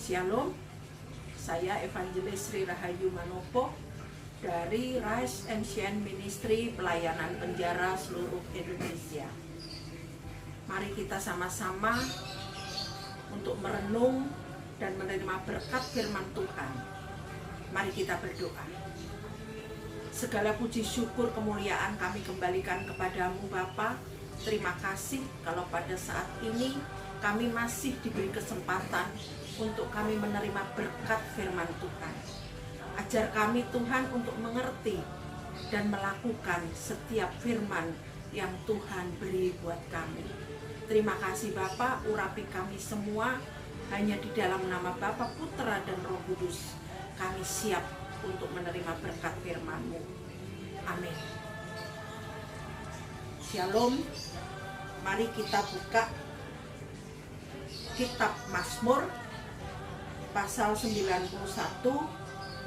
Shalom, saya Evangelis Sri Rahayu Manopo dari Rise and Shine Ministry Pelayanan Penjara seluruh Indonesia. Mari kita sama-sama untuk merenung dan menerima berkat firman Tuhan. Mari kita berdoa. Segala puji syukur kemuliaan kami kembalikan kepadamu Bapa. Terima kasih kalau pada saat ini kami masih diberi kesempatan untuk kami menerima berkat firman Tuhan. Ajar kami Tuhan untuk mengerti dan melakukan setiap firman yang Tuhan beri buat kami. Terima kasih Bapa, urapi kami semua hanya di dalam nama Bapa, Putra dan Roh Kudus. Kami siap untuk menerima berkat firman-Mu. Amin. Shalom. Mari kita buka Kitab Mazmur pasal 91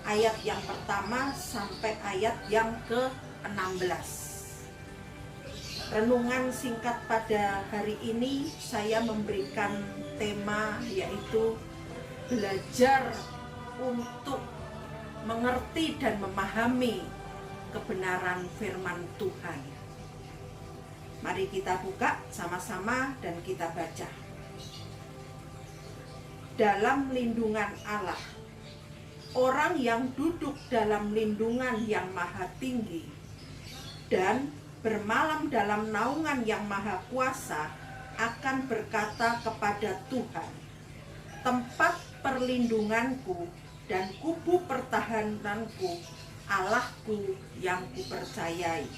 ayat yang pertama sampai ayat yang ke-16. Renungan singkat pada hari ini saya memberikan tema yaitu belajar untuk mengerti dan memahami kebenaran firman Tuhan. Mari kita buka sama-sama dan kita baca. Dalam lindungan Allah, orang yang duduk dalam lindungan yang maha tinggi dan bermalam dalam naungan yang maha kuasa akan berkata kepada Tuhan, tempat perlindunganku dan kubu pertahananku, Allahku yang kupercayai.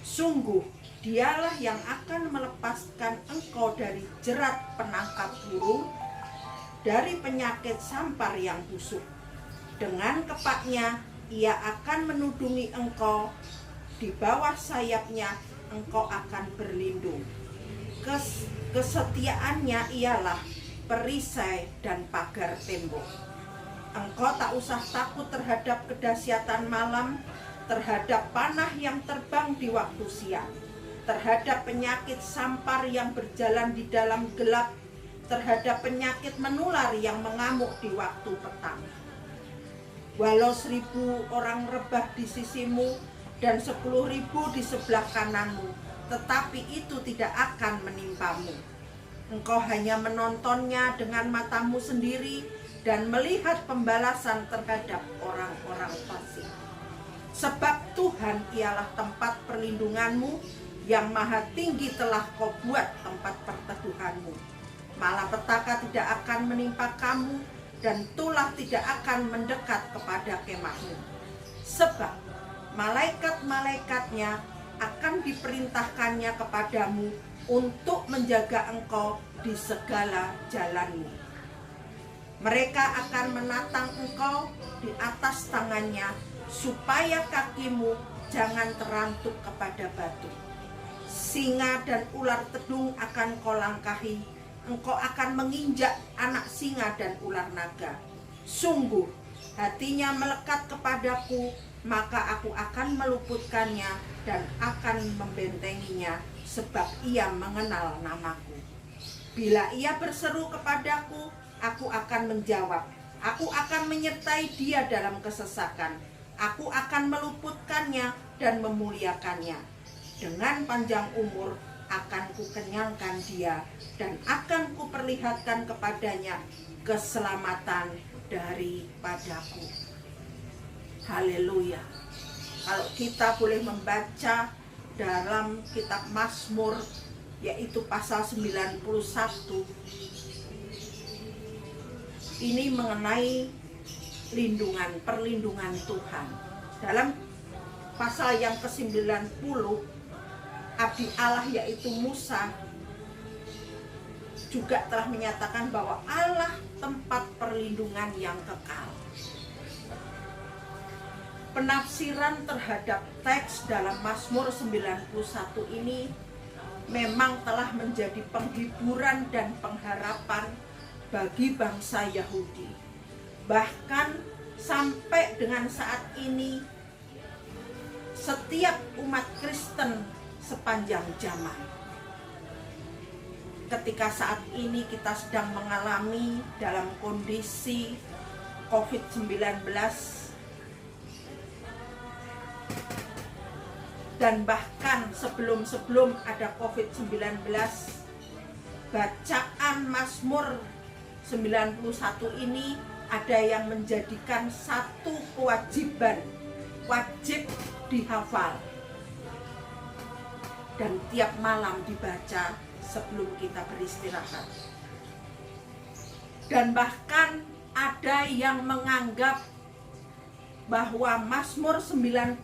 Sungguh dialah yang akan melepaskan engkau dari jerat penangkap burung, dari penyakit sampar yang busuk. Dengan kepaknya ia akan menudungi engkau, di bawah sayapnya engkau akan berlindung. Kesetiaannya ialah perisai dan pagar tembok. Engkau tak usah takut terhadap kedahsyatan malam, terhadap panah yang terbang di waktu siang, terhadap penyakit sampar yang berjalan di dalam gelap, terhadap penyakit menular yang mengamuk di waktu petang. Walau 1000 orang rebah di sisimu dan 10.000 di sebelah kananmu, tetapi itu tidak akan menimpamu. Engkau hanya menontonnya dengan matamu sendiri dan melihat pembalasan terhadap orang-orang fasik. Sebab Tuhan ialah tempat perlindunganmu, yang maha tinggi telah kau buat tempat perteduhanmu. Malapetaka tidak akan menimpa kamu, dan tulah tidak akan mendekat kepada kemahmu. Sebab malaikat-malaikatnya akan diperintahkannya kepadamu untuk menjaga engkau di segala jalanmu. Mereka akan menatang engkau di atas tangannya, supaya kakimu jangan terantuk kepada batu. Singa dan ular tedung akan kau langkahi, engkau akan menginjak anak singa dan ular naga. Sungguh hatinya melekat kepadaku, maka aku akan meluputkannya dan akan membentenginya, sebab ia mengenal namaku. Bila ia berseru kepadaku, aku akan menjawab. Aku akan menyertai dia dalam kesesakan. Aku akan meluputkannya dan memuliakannya. Dengan panjang umur akan kukenyangkan dia, dan akan kuperlihatkan kepadanya keselamatan daripadaku. Haleluya. Kalau kita boleh membaca dalam kitab Mazmur, yaitu pasal 91, ini mengenai perlindungan Tuhan. Dalam pasal yang ke-90, abdi Allah yaitu Musa juga telah menyatakan bahwa Allah tempat perlindungan yang kekal. Penafsiran terhadap teks dalam Mazmur 91 ini memang telah menjadi penghiburan dan pengharapan bagi bangsa Yahudi. Bahkan sampai dengan saat ini, setiap umat Kristen sepanjang zaman ketika saat ini kita sedang mengalami dalam kondisi COVID-19 dan bahkan sebelum ada COVID-19, bacaan Mazmur 91 ini ada yang menjadikan satu kewajiban, wajib dihafal dan tiap malam dibaca sebelum kita beristirahat. Dan bahkan ada yang menganggap bahwa Mazmur 91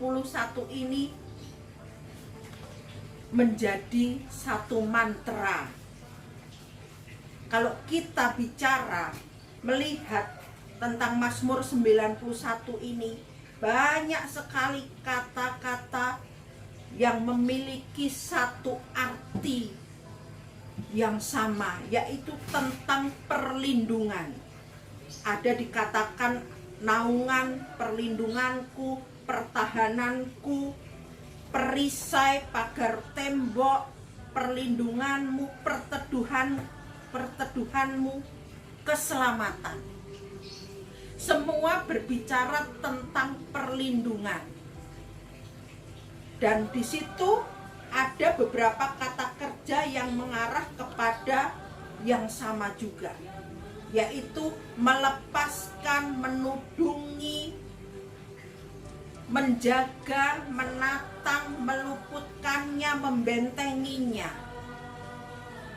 ini menjadi satu mantra. Kalau kita bicara, melihat tentang Mazmur 91 ini, banyak sekali kata-kata yang memiliki satu arti yang sama, yaitu tentang perlindungan. Ada dikatakan naungan, perlindunganku, pertahananku, perisai, pagar tembok, perlindunganmu, perteduhanmu, keselamatan. Semua berbicara tentang perlindungan. Dan di situ ada beberapa kata kerja yang mengarah kepada yang sama juga, yaitu melepaskan, menudungi, menjaga, menatang, meluputkannya, membentenginya.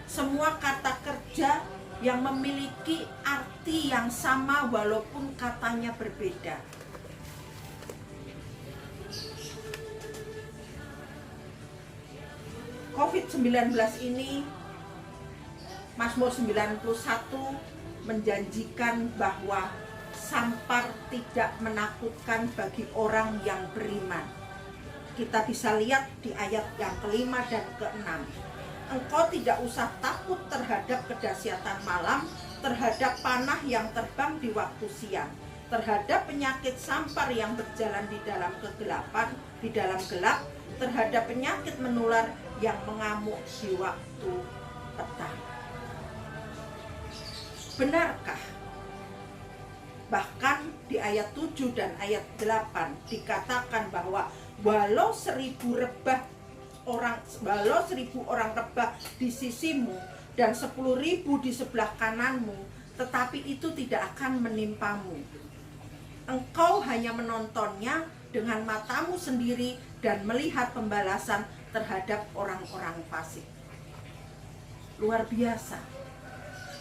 Semua kata kerja yang memiliki arti yang sama walaupun katanya berbeda. COVID-19 ini, Mazmur 91 menjanjikan bahwa sampar tidak menakutkan bagi orang yang beriman. Kita bisa lihat di ayat yang kelima dan keenam. Engkau tidak usah takut terhadap kedahsyatan malam, terhadap panah yang terbang di waktu siang, terhadap penyakit sampar yang berjalan di dalam kegelapan, di dalam gelap, terhadap penyakit menular yang mengamuk di waktu petang. Benarkah? Bahkan di ayat 7 dan ayat 8 dikatakan bahwa walau 1.000 orang rebah di sisimu dan 10.000 di sebelah kananmu, tetapi itu tidak akan menimpamu. Engkau hanya menontonnya dengan matamu sendiri dan melihat pembalasan terhadap orang-orang fasik. Luar biasa.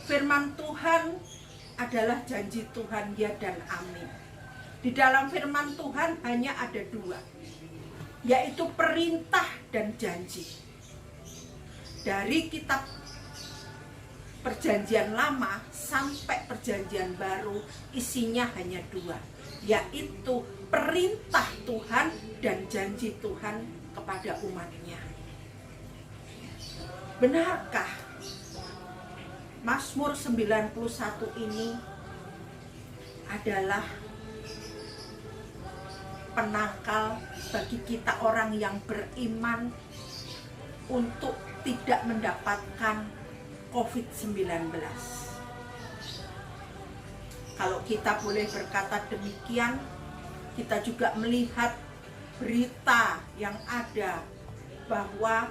Firman Tuhan adalah janji Tuhan, ya dan amin. Di dalam firman Tuhan hanya ada dua, yaitu perintah dan janji. Dari kitab Perjanjian Lama sampai Perjanjian Baru isinya hanya dua, yaitu perintah Tuhan dan janji Tuhan kepada umatnya. Benarkah Mazmur 91 ini adalah penangkal bagi kita orang yang beriman untuk tidak mendapatkan COVID-19? Kalau kita boleh berkata demikian, kita juga melihat berita yang ada bahwa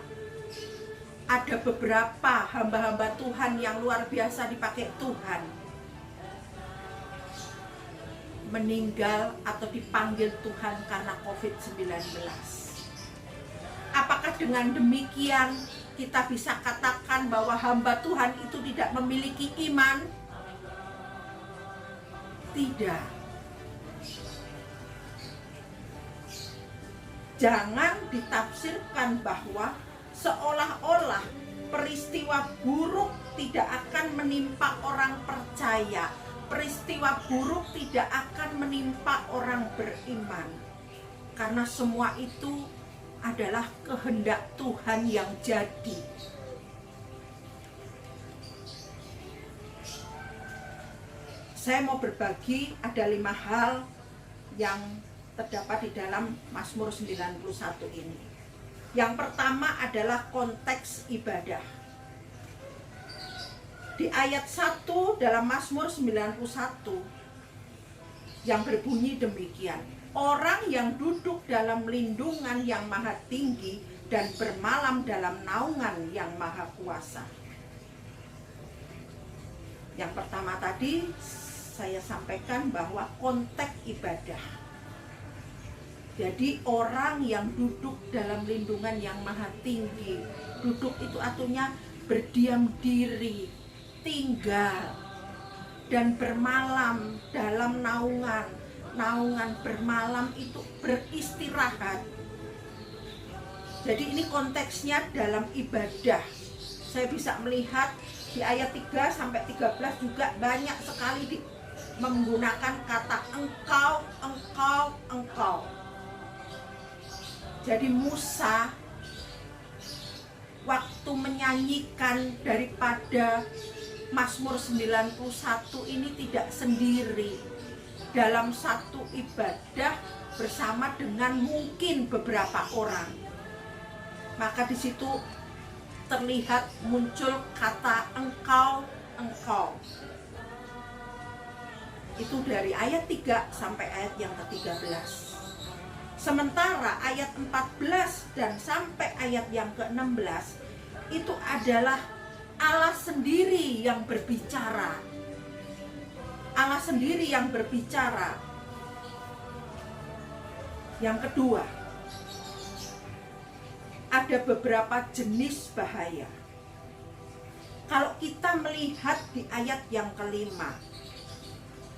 ada beberapa hamba-hamba Tuhan yang luar biasa dipakai Tuhan meninggal atau dipanggil Tuhan karena COVID-19. Apakah dengan demikian kita bisa katakan bahwa hamba Tuhan itu tidak memiliki iman? Tidak. Jangan ditafsirkan bahwa seolah-olah peristiwa buruk tidak akan menimpa orang percaya, peristiwa buruk tidak akan menimpa orang beriman, karena semua itu adalah kehendak Tuhan yang jadi. Saya mau berbagi, ada 5 hal yang terdapat di dalam Mazmur 91 ini. Yang pertama adalah konteks ibadah. Di ayat 1 dalam Mazmur 91 yang berbunyi demikian, orang yang duduk dalam lindungan yang maha tinggi dan bermalam dalam naungan yang maha kuasa. Yang pertama tadi saya sampaikan bahwa konteks ibadah. Jadi orang yang duduk dalam lindungan yang maha tinggi, duduk itu artinya berdiam diri, tinggal, dan bermalam dalam naungan. Naungan bermalam itu beristirahat. Jadi ini konteksnya dalam ibadah. Saya bisa melihat di ayat 3 sampai 13 juga banyak sekali menggunakan kata engkau, engkau, engkau. Jadi Musa waktu menyanyikan daripada Mazmur 91 ini tidak sendiri dalam satu ibadah bersama dengan mungkin beberapa orang. Maka di situ terlihat muncul kata engkau, engkau. Itu dari ayat 3 sampai ayat yang ke-13. Sementara ayat 14 dan sampai ayat yang ke-16 itu adalah Allah sendiri yang berbicara. Allah sendiri yang berbicara. Yang kedua, ada beberapa jenis bahaya. Kalau kita melihat di ayat yang kelima,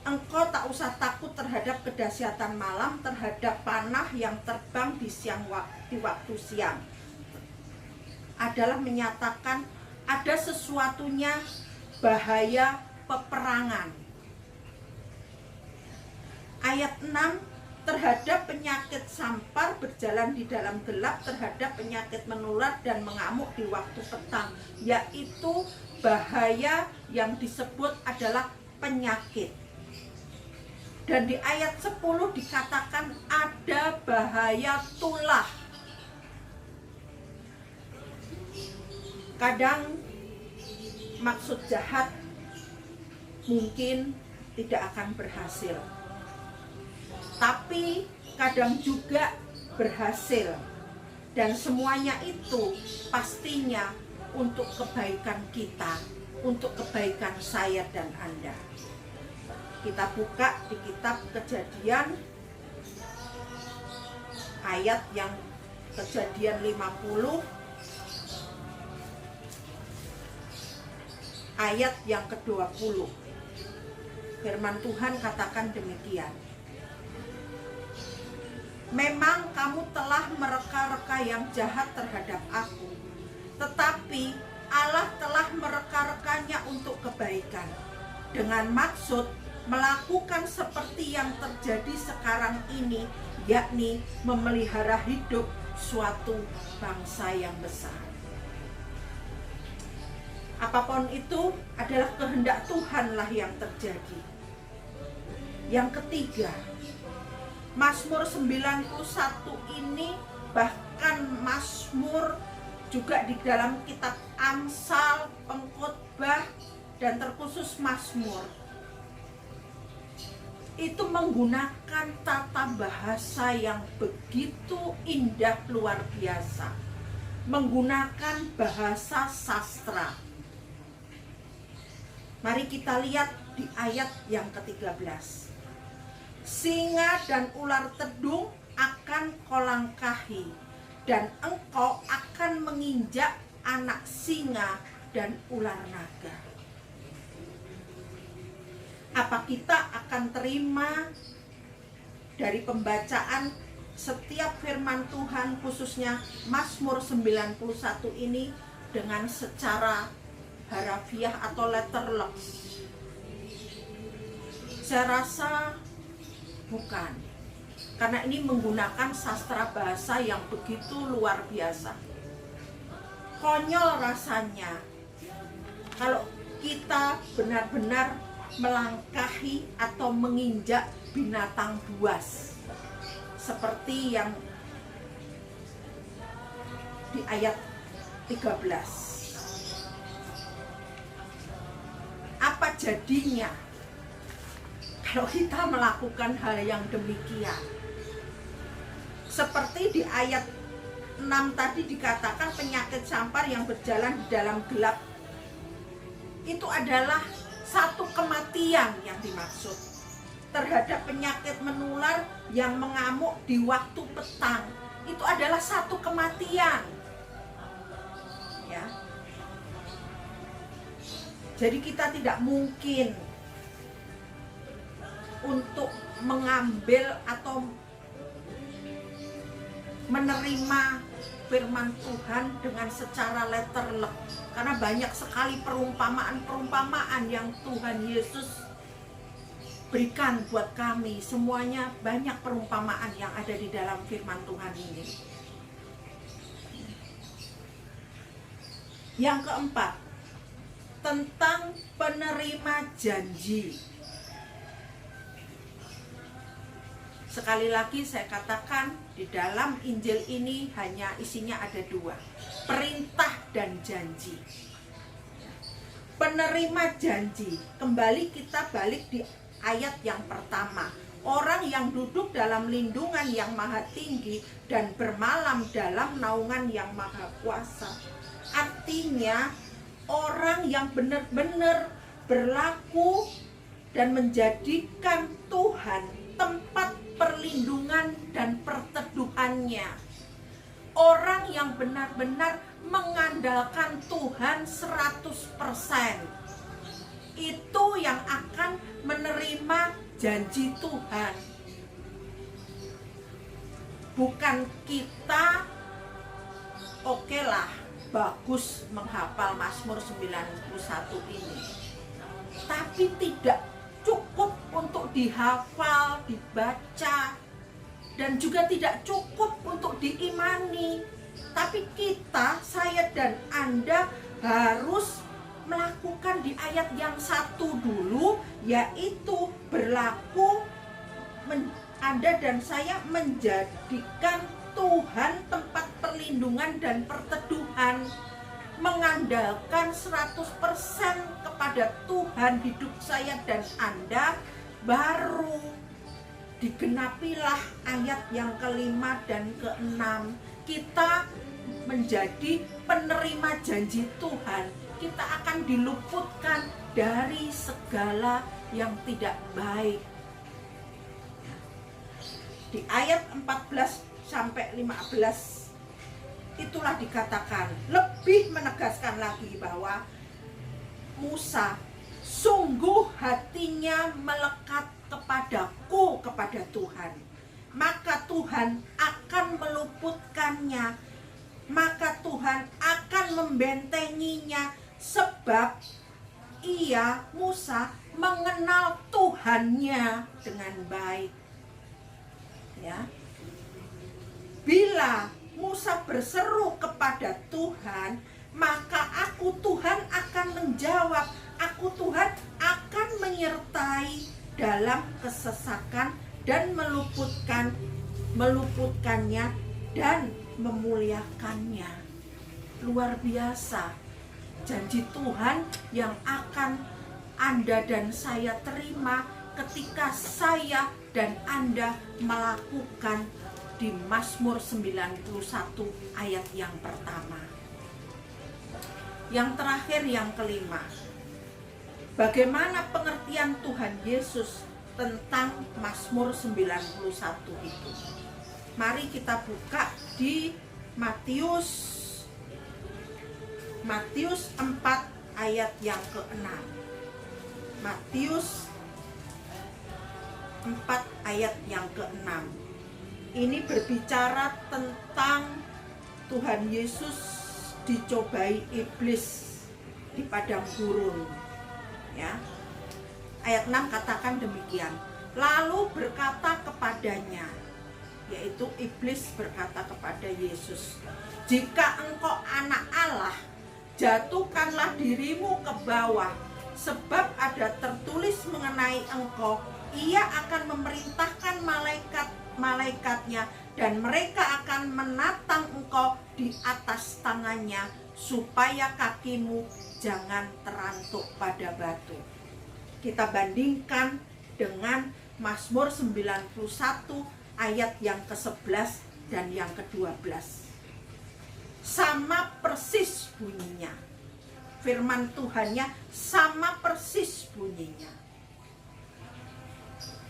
engkau tak usah takut terhadap kedahsyatan malam, terhadap panah yang terbang di waktu siang. Adalah menyatakan ada sesuatunya bahaya peperangan. Ayat 6, terhadap penyakit sampar berjalan di dalam gelap, terhadap penyakit menular dan mengamuk di waktu petang. Yaitu bahaya yang disebut adalah penyakit. Dan di ayat 10 dikatakan ada bahaya tulah. Kadang maksud jahat mungkin tidak akan berhasil, tapi kadang juga berhasil. Dan semuanya itu pastinya untuk kebaikan kita, untuk kebaikan saya dan Anda. Kita buka di kitab Kejadian, ayat yang Kejadian 50, ayat yang ke-20. Firman Tuhan katakan demikian. Memang kamu telah mereka-reka yang jahat terhadap aku, tetapi Allah telah mereka-rekanya untuk kebaikan, dengan maksud melakukan seperti yang terjadi sekarang ini, yakni memelihara hidup suatu bangsa yang besar. Apapun itu adalah kehendak Tuhanlah yang terjadi. Yang ketiga, Mazmur 91 ini, bahkan Mazmur juga di dalam kitab Amsal, Pengkhotbah, dan terkhusus Mazmur, itu menggunakan tata bahasa yang begitu indah luar biasa, menggunakan bahasa sastra. Mari kita lihat di ayat yang ke-13. Singa dan ular tedung akan kau langkahi, dan engkau akan menginjak anak singa dan ular naga. Apa kita akan terima dari pembacaan setiap firman Tuhan, khususnya Mazmur 91 ini, dengan secara harafiah atau letterless? Saya rasa bukan, karena ini menggunakan sastra bahasa yang begitu luar biasa. Konyol rasanya kalau kita benar-benar melangkahi atau menginjak binatang buas seperti yang di ayat 13. apa jadinya kalau kita melakukan hal yang demikian? Seperti di ayat 6 tadi dikatakan penyakit sampar yang berjalan di dalam gelap. Itu adalah satu kematian yang dimaksud. Terhadap penyakit menular yang mengamuk di waktu petang, itu adalah satu kematian. Ya. Jadi kita tidak mungkin untuk mengambil atau menerima firman Tuhan dengan secara letterlek, karena banyak sekali perumpamaan-perumpamaan yang Tuhan Yesus berikan buat kami. Semuanya banyak perumpamaan yang ada di dalam firman Tuhan ini. Yang keempat, tentang penerima janji. Sekali lagi saya katakan, di dalam Injil ini hanya isinya ada dua, perintah dan janji. Penerima janji, kembali kita balik di ayat yang pertama. Orang yang duduk dalam lindungan yang maha tinggi dan bermalam dalam naungan yang maha kuasa. Artinya orang yang benar-benar berlaku dan menjadikan Tuhan tempat perlindungan dan perteduhannya. Orang yang benar-benar mengandalkan Tuhan 100%. Itu yang akan menerima janji Tuhan. Bukan kita oke lah, bagus menghafal Mazmur 91 ini, tapi tidak cukup untuk dihafal, dibaca, dan juga tidak cukup untuk diimani. Tapi kita, saya dan Anda harus melakukan di ayat yang satu dulu, yaitu berlaku Anda dan saya menjadikan Tuhan tempat perlindungan dan perteduhan, mengandalkan 100% kepada Tuhan hidup saya dan Anda. Baru digenapilah ayat yang kelima dan keenam. Kita menjadi penerima janji Tuhan. Kita akan diluputkan dari segala yang tidak baik. Di ayat 14 sampai 15 itulah dikatakan, lebih menegaskan lagi bahwa Musa sungguh hatinya melekat kepadaku, kepada Tuhan, maka Tuhan akan meluputkannya, maka Tuhan akan membentenginya, sebab ia, Musa, mengenal Tuhannya dengan baik. Ya. Bila Musa berseru kepada Tuhan, maka aku Tuhan akan menjawab, aku Tuhan akan menyertai dalam kesesakan dan meluputkannya dan memuliakannya. Luar biasa janji Tuhan yang akan Anda dan saya terima ketika saya dan Anda melakukan di Mazmur 91 ayat yang pertama. Yang terakhir, yang kelima, bagaimana pengertian Tuhan Yesus tentang Mazmur 91 itu? Mari kita buka di Matius 4 ayat yang ke-6. Matius 4 ayat yang ke-6. Ini berbicara tentang Tuhan Yesus dicobai iblis di padang gurun. Ya. Ayat 6 katakan demikian. Lalu berkata kepadanya, yaitu iblis berkata kepada Yesus, jika engkau anak Allah, jatuhkanlah dirimu ke bawah, sebab ada tertulis mengenai engkau, ia akan memerintahkan malaikatnya, dan mereka akan menatang engkau di atas tangannya, supaya kakimu jangan terantuk pada batu. Kita bandingkan dengan Mazmur 91 ayat yang ke-11 dan yang ke-12. Sama persis bunyinya. Firman Tuhannya sama persis bunyinya.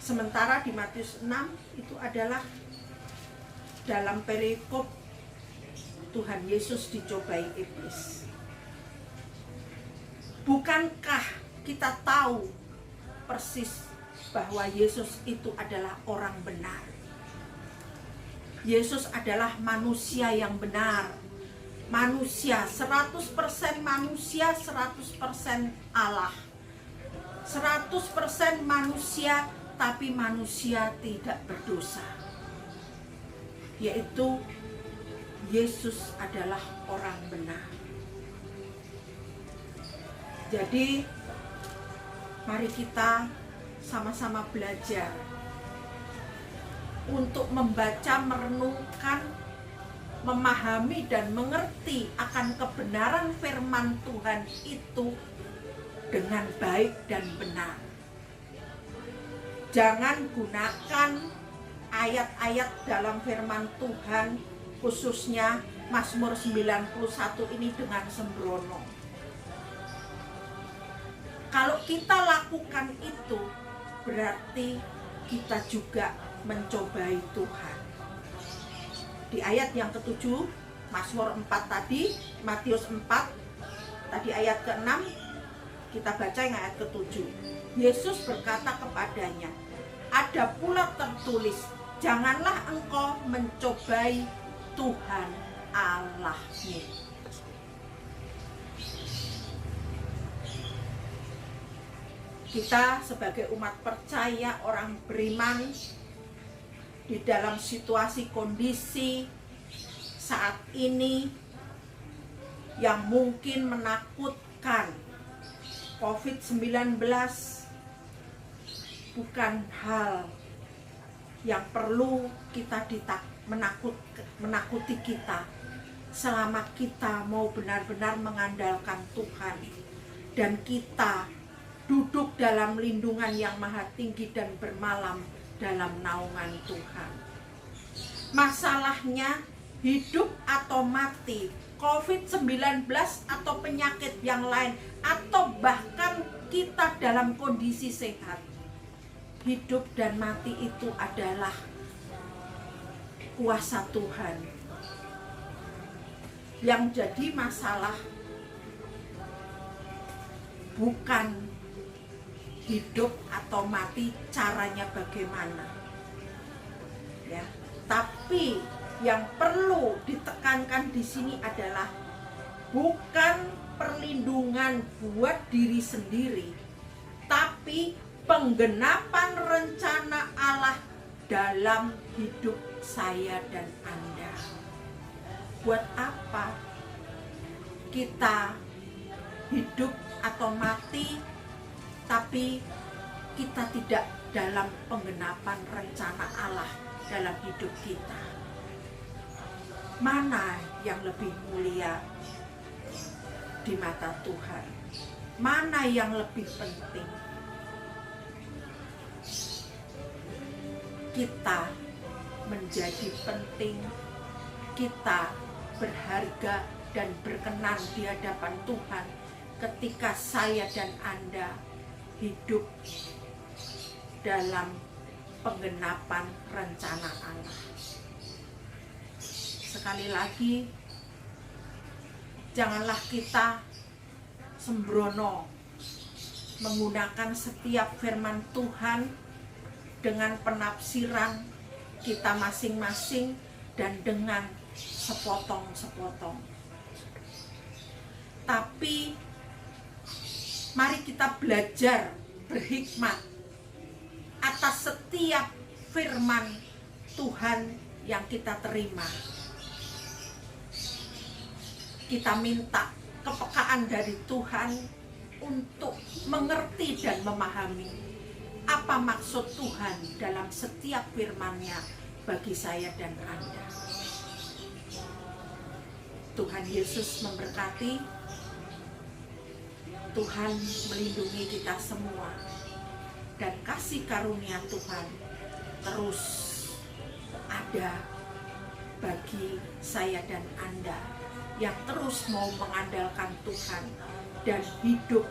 Sementara di Matius 6 itu adalah dalam perikop Tuhan Yesus dicobai iblis. Bukankah kita tahu persis bahwa Yesus itu adalah orang benar? Yesus adalah manusia yang benar. Manusia, 100% manusia, 100% Allah. 100% manusia, tapi manusia tidak berdosa. Yaitu Yesus adalah orang benar. Jadi mari kita sama-sama belajar untuk membaca, merenungkan, memahami dan mengerti akan kebenaran firman Tuhan itu dengan baik dan benar. Jangan gunakan ayat-ayat dalam firman Tuhan, khususnya Mazmur 91 ini dengan sembrono. Kalau kita lakukan itu, berarti kita juga mencobai Tuhan. Di ayat yang ke-7, Mazmur 4 tadi, Matius 4, tadi ayat ke-6, kita baca yang ayat ke-7. Yesus berkata kepadanya, ada pula tertulis, janganlah engkau mencobai Tuhan Allahmu. Kita sebagai umat percaya, orang beriman, di dalam situasi kondisi saat ini yang mungkin menakutkan, COVID-19 bukan hal yang perlu kita menakuti kita, selama kita mau benar-benar mengandalkan Tuhan dan kita duduk dalam lindungan yang maha tinggi dan bermalam dalam naungan Tuhan. Masalahnya hidup atau mati, COVID-19 atau penyakit yang lain, atau bahkan kita dalam kondisi sehat, hidup dan mati itu adalah kuasa Tuhan. Yang jadi masalah bukan hidup atau mati caranya bagaimana, ya. Tapi yang perlu ditekankan di sini adalah bukan perlindungan buat diri sendiri, tapi penggenapan rencana Allah dalam hidup saya dan Anda. Buat apa kita hidup atau mati, tapi kita tidak dalam penggenapan rencana Allah dalam hidup kita? Mana yang lebih mulia di mata Tuhan? Mana yang lebih penting? Kita menjadi penting, kita berharga dan berkenan di hadapan Tuhan ketika saya dan Anda hidup dalam penggenapan rencana Allah. Sekali lagi, janganlah kita sembrono menggunakan setiap firman Tuhan dengan penafsiran kita masing-masing dan dengan sepotong-sepotong. Tapi mari kita belajar berhikmat atas setiap firman Tuhan yang kita terima. Kita minta kepekaan dari Tuhan untuk mengerti dan memahami apa maksud Tuhan dalam setiap firman-Nya bagi saya dan Anda. Tuhan Yesus memberkati. Tuhan melindungi kita semua. dan kasih karunia Tuhan terus ada bagi saya dan Anda yang terus mau mengandalkan Tuhan dan hidup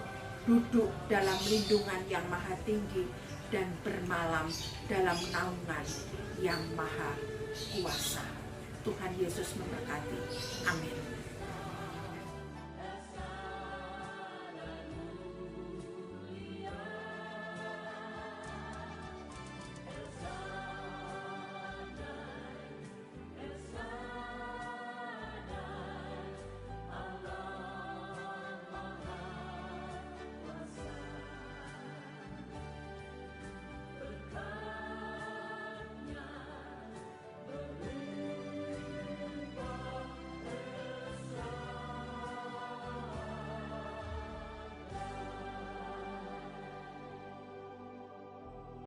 duduk dalam lindungan yang maha tinggi dan bermalam dalam naungan yang maha kuasa. Tuhan Yesus memberkati. Amin.